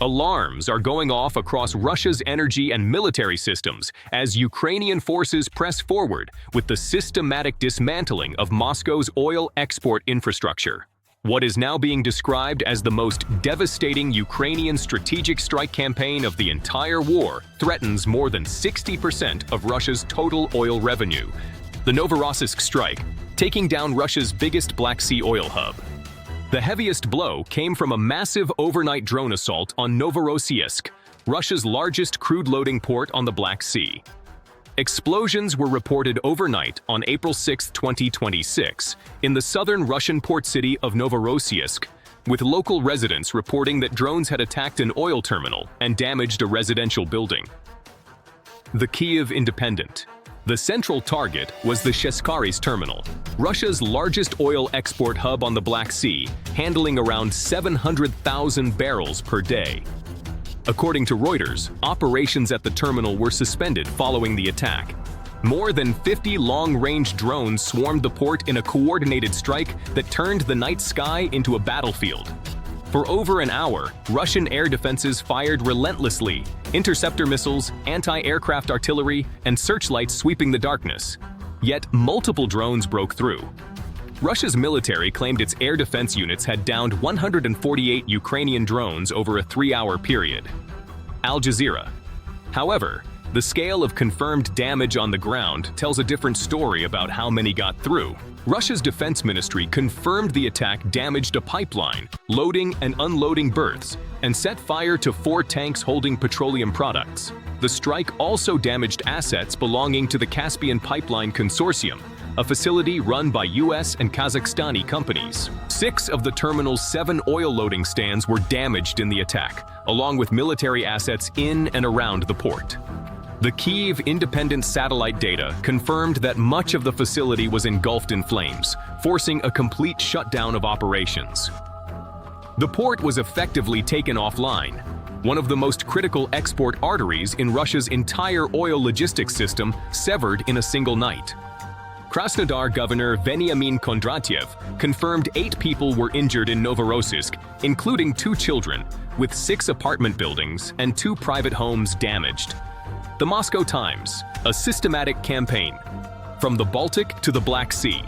Alarms are going off across Russia's energy and military systems as Ukrainian forces press forward with the systematic dismantling of Moscow's oil export infrastructure. What is now being described as the most devastating Ukrainian strategic strike campaign of the entire war threatens more than 60% of Russia's total oil revenue. The Novorossiysk strike, taking down Russia's biggest Black Sea oil hub. The heaviest blow came from a massive overnight drone assault on Novorossiysk, Russia's largest crude loading port on the Black Sea. Explosions were reported overnight on April 6, 2026, in the southern Russian port city of Novorossiysk, with local residents reporting that drones had attacked an oil terminal and damaged a residential building. The Kyiv Independent. The central target was the Sheskharis terminal, Russia's largest oil export hub on the Black Sea, handling around 700,000 barrels per day. According to Reuters, operations at the terminal were suspended following the attack. More than 50 long-range drones swarmed the port in a coordinated strike that turned the night sky into a battlefield. For over an hour, Russian air defenses fired relentlessly, interceptor missiles, anti-aircraft artillery, and searchlights sweeping the darkness. Yet multiple drones broke through. Russia's military claimed its air defense units had downed 148 Ukrainian drones over a 3-hour period. Al Jazeera. However, the scale of confirmed damage on the ground tells a different story about how many got through. Russia's defense ministry confirmed the attack damaged a pipeline, loading and unloading berths, and set fire to 4 tanks holding petroleum products. The strike also damaged assets belonging to the Caspian Pipeline Consortium, a facility run by US and Kazakhstani companies. 6 of the terminal's 7 oil loading stands were damaged in the attack, along with military assets in and around the port. The Kyiv Independent satellite data confirmed that much of the facility was engulfed in flames, forcing a complete shutdown of operations. The port was effectively taken offline, one of the most critical export arteries in Russia's entire oil logistics system severed in a single night. Krasnodar Governor Veniamin Kondratyev confirmed 8 people were injured in Novorossiysk, including 2 children, with 6 apartment buildings and 2 private homes damaged. The Moscow Times, a systematic campaign, from the Baltic to the Black Sea.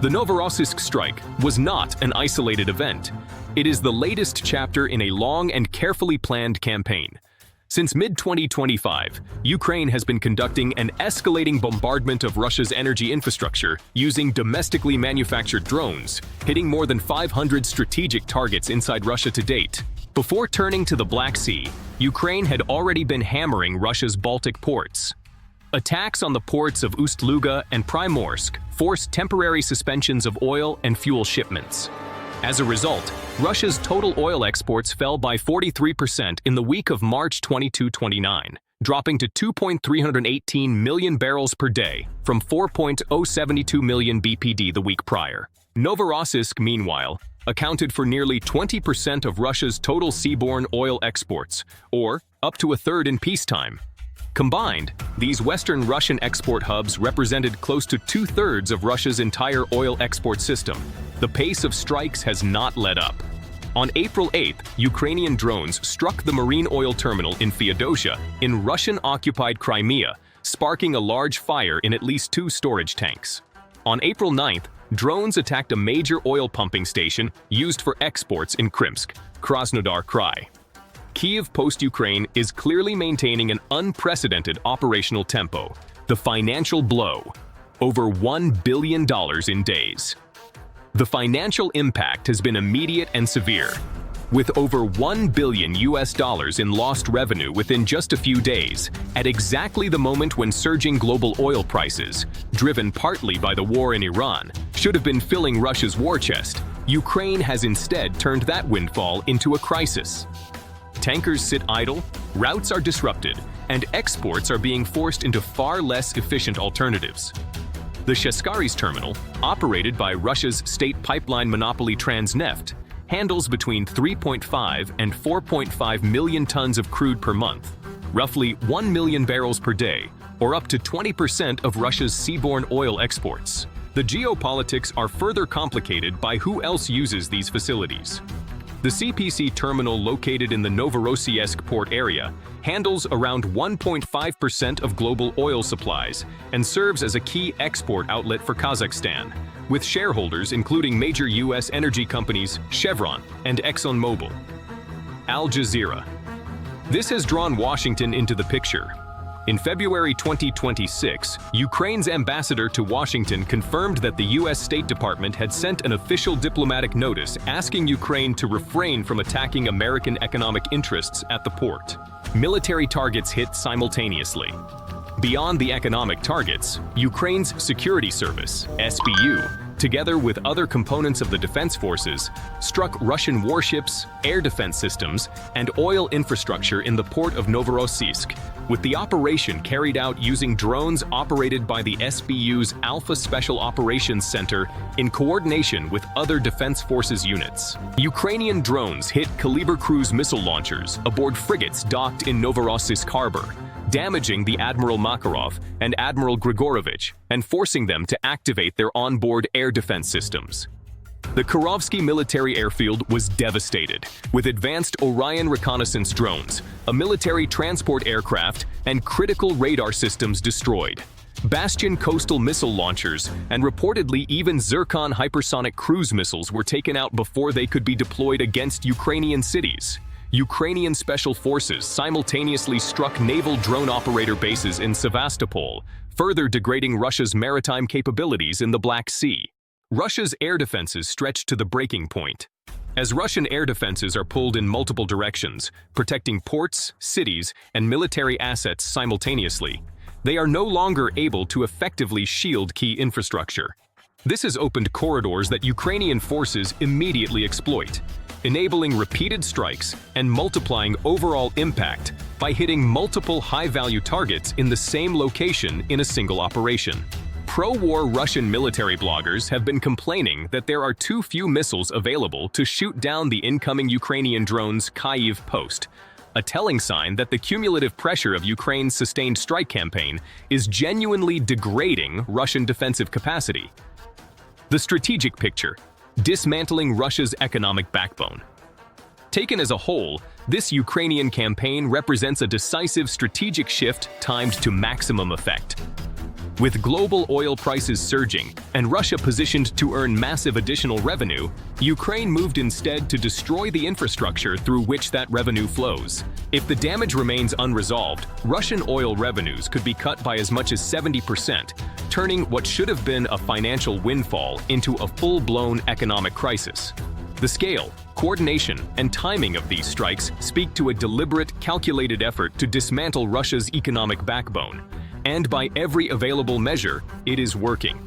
The Novorossiysk strike was not an isolated event. It is the latest chapter in a long and carefully planned campaign. Since mid-2025, Ukraine has been conducting an escalating bombardment of Russia's energy infrastructure using domestically manufactured drones, hitting more than 500 strategic targets inside Russia to date. Before turning to the Black Sea, Ukraine had already been hammering Russia's Baltic ports. Attacks on the ports of Ust-Luga and Primorsk forced temporary suspensions of oil and fuel shipments. As a result, Russia's total oil exports fell by 43% in the week of March 22-29, dropping to 2.318 million barrels per day from 4.072 million BPD the week prior. Novorossiysk, meanwhile, accounted for nearly 20% of Russia's total seaborne oil exports, or up to a third in peacetime. Combined, these Western Russian export hubs represented close to 2/3 of Russia's entire oil export system. The pace of strikes has not let up. On April 8th, Ukrainian drones struck the marine oil terminal in Feodosia in Russian-occupied Crimea, sparking a large fire in at least 2 storage tanks. On April 9th, drones attacked a major oil pumping station used for exports in Krimsk, Krasnodar Krai. Kyiv post-Ukraine is clearly maintaining an unprecedented operational tempo. The financial blow: over $1 billion in days. The financial impact has been immediate and severe, with over $1 billion in lost revenue within just a few days, at exactly the moment when surging global oil prices, driven partly by the war in Iran, should have been filling Russia's war chest. Ukraine has instead turned that windfall into a crisis. Tankers sit idle, routes are disrupted, and exports are being forced into far less efficient alternatives. The Sheskharis terminal, operated by Russia's state pipeline monopoly Transneft, handles between 3.5 and 4.5 million tons of crude per month, roughly 1 million barrels per day, or up to 20% of Russia's seaborne oil exports. The geopolitics are further complicated by who else uses these facilities. The CPC terminal located in the Novorossiysk port area handles around 1.5% of global oil supplies and serves as a key export outlet for Kazakhstan, with shareholders including major U.S. energy companies Chevron and ExxonMobil. Al Jazeera. This has drawn Washington into the picture. In February 2026, Ukraine's ambassador to Washington confirmed that the U.S. State Department had sent an official diplomatic notice asking Ukraine to refrain from attacking American economic interests at the port. Military targets hit simultaneously. Beyond the economic targets, Ukraine's security service, SBU, together with other components of the defense forces, struck Russian warships, air defense systems, and oil infrastructure in the port of Novorossiysk, with the operation carried out using drones operated by the SBU's Alpha Special Operations Center in coordination with other defense forces units. Ukrainian drones hit Kaliber cruise missile launchers aboard frigates docked in Novorossiysk harbor, damaging the Admiral Makarov and Admiral Grigorovich and forcing them to activate their onboard air defense systems. The Kurovsky military airfield was devastated, with advanced Orion reconnaissance drones, a military transport aircraft, and critical radar systems destroyed. Bastion coastal missile launchers and reportedly even Zircon hypersonic cruise missiles were taken out before they could be deployed against Ukrainian cities. Ukrainian special forces simultaneously struck naval drone operator bases in Sevastopol, further degrading Russia's maritime capabilities in the Black Sea. Russia's air defenses stretched to the breaking point. As Russian air defenses are pulled in multiple directions, protecting ports, cities, and military assets simultaneously, they are no longer able to effectively shield key infrastructure. This has opened corridors that Ukrainian forces immediately exploit, enabling repeated strikes and multiplying overall impact by hitting multiple high-value targets in the same location in a single operation. Pro-war Russian military bloggers have been complaining that there are too few missiles available to shoot down the incoming Ukrainian drone's Kyiv post, a telling sign that the cumulative pressure of Ukraine's sustained strike campaign is genuinely degrading Russian defensive capacity. The strategic picture: dismantling Russia's economic backbone. Taken as a whole, this Ukrainian campaign represents a decisive strategic shift timed to maximum effect. With global oil prices surging and Russia positioned to earn massive additional revenue, Ukraine moved instead to destroy the infrastructure through which that revenue flows. If the damage remains unresolved, Russian oil revenues could be cut by as much as 70%, turning what should have been a financial windfall into a full-blown economic crisis. The scale, coordination, and timing of these strikes speak to a deliberate, calculated effort to dismantle Russia's economic backbone. And by every available measure, it is working.